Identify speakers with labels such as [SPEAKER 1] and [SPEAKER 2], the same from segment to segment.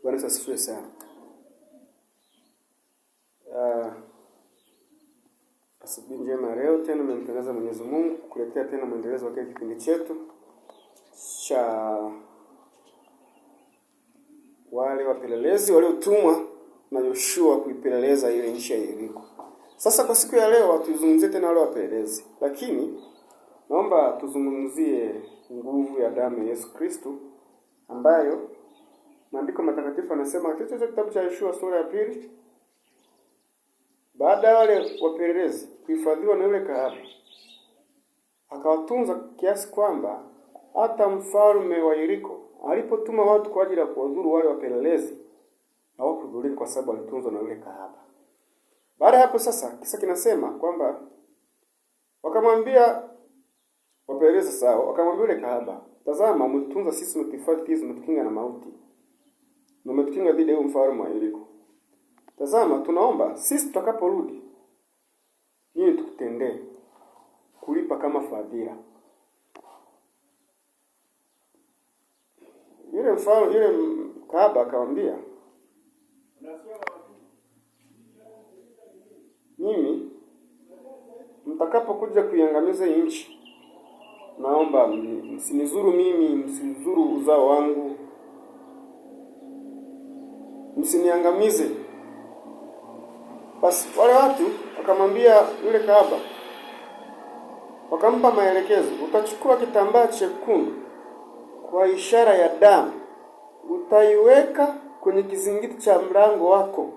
[SPEAKER 1] Bwana asifiwe sana. Asubuhi njema leo tena nimempendeza Mwenyezi Mungu kukuletea tena mwendelezo wa kipindi chetu cha wale wapelelezi waliotumwa na Yoshua kuipeleleza ile nchi ya Yeriko. Sasa kwa siku ya leo tuzungumzie tena wale wapelelezi. Lakini naomba tuzungumzie nguvu ya damu ya Yesu Kristo ambayo Maandiko matakatifu yanasema katika kitabu cha Yoshua sura ya 2, baada ya wale wapelelezi kuhifadhiwa na yule kahaba, akawatunza kiasi kwamba hata mfalme wa Yeriko alipotuma watu kwa ajili ya kuwadhuru wale wapelelezi hawakudhurika kwa sababu walitunzwa na yule kahaba. Baada hapo sasa kisa kinasema kwamba wakamwambia wapelelezi sawa, wakamwambia yule kahaba, tazama umetunza sisi, umetuhifadhi pia, umetukinga na mauti, na umetukinga dhidi ya mfalme wa Yeriko. Tazama tunaomba sisi tutakaporudi nini tukutendee kulipa kama fadhila. Yule kahaba akamwambia, mimi mtakapokuja kuiangamiza nchi, naomba msinizuru mimi, msinizuru uzao wangu, msiniangamize. Basi wale watu wakamwambia yule kahaba, wakampa maelekezo, utachukua kitambaa chekundu kwa ishara ya damu, utaiweka kwenye kizingiti cha mlango wako.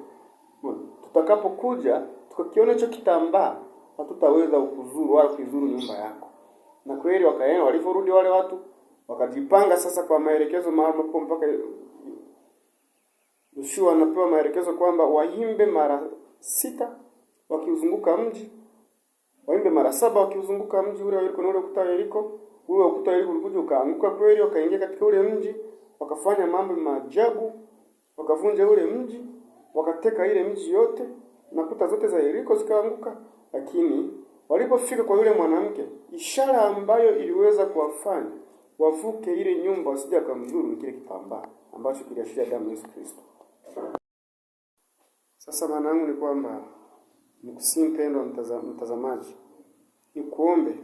[SPEAKER 1] Tutakapokuja tukakiona hicho kitambaa, hatutaweza kukuzuru wala kuizuru nyumba yako. Na kweli wakaenda, waliporudi wale watu wakajipanga sasa kwa maelekezo maalum, mpaka Yoshua anapewa maelekezo kwamba waimbe mara 6 wakiuzunguka mji, waimbe mara 7 wakiuzunguka mji ule wa Yeriko, na ule ukuta wa Yeriko. Ule ukuta wa Yeriko ulikuja ukaanguka kweli, wakaingia katika ule mji, wakafanya mambo maajabu, wakavunja ule mji, wakateka ile mji yote, na kuta zote za Yeriko zikaanguka. Lakini walipofika kwa yule mwanamke, ishara ambayo iliweza kuwafanya wavuke ile nyumba wasije kumdhuru kile kitambaa ambacho kiliashiria damu ya Yesu Kristo. Sasa maana yangu ni kwamba mkusimpendwa mtazamaji, nikuombe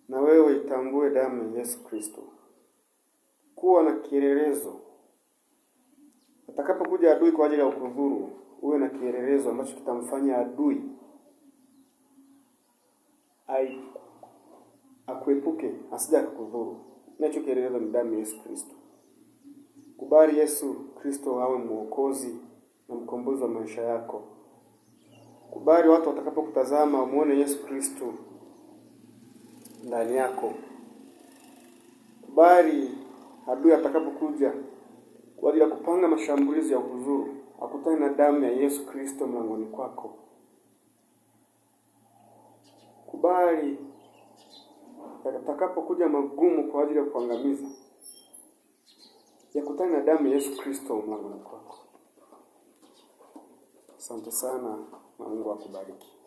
[SPEAKER 1] na wewe itambue damu ya Yesu Kristo kuwa na kielelezo. Atakapokuja adui kwa ajili ya kukudhuru, uwe na kielelezo ambacho kitamfanya adui akuepuke, asije kukudhuru. Nacho kielelezo ni damu ya Yesu Kristo. Kubali Yesu Kristo awe mwokozi na mkombozi wa maisha yako. Kubali watu watakapokutazama muone Yesu Kristo ndani yako. Kubali adui atakapokuja kwa ajili ya kupanga mashambulizi ya kudhuru, akutane na damu ya Yesu Kristo mlangoni kwako. Kubali atakapokuja magumu kwa ajili ya kuangamiza, yakutane na damu ya Yesu Kristo mlangoni kwako. Asante sana na Mungu akubariki.